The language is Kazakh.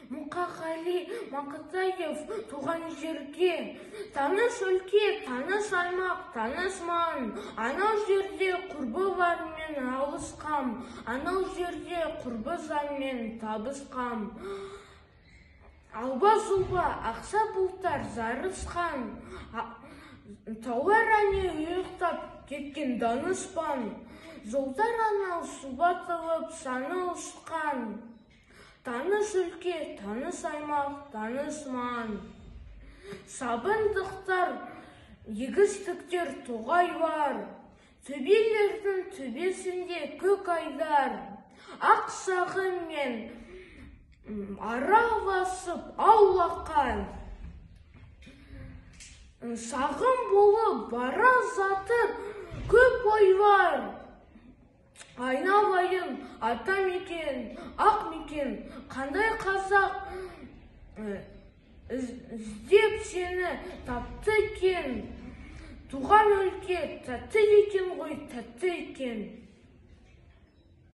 Мұқағали Мақатаев туған жерге, таныс өлке, таныс аймақ, таныс маң. Анау жерде құрбы бармен алысқам, анау жерде құрбы заңмен табысқам. Алба-зұлба ақса бұлттар зарысқан, таулар әне ұйықтап кеткен даныспан. Жолдар анау сұбатылып саны ұшқан. Таныс өлке, таныс аймақ, таныс маң. Сабындықтар, егістіктер тоғайлар, төбелердің төбесінде көк айдар. Ақ сағым мен араласып аулаққан. Сағым болып бара жатыр көп ойлар. Айналайын, ата мекен, ақ мекен, қандай қазақ іздеп сені тапты екен. Туған өлке тәтті екен ғой, тәтті екен.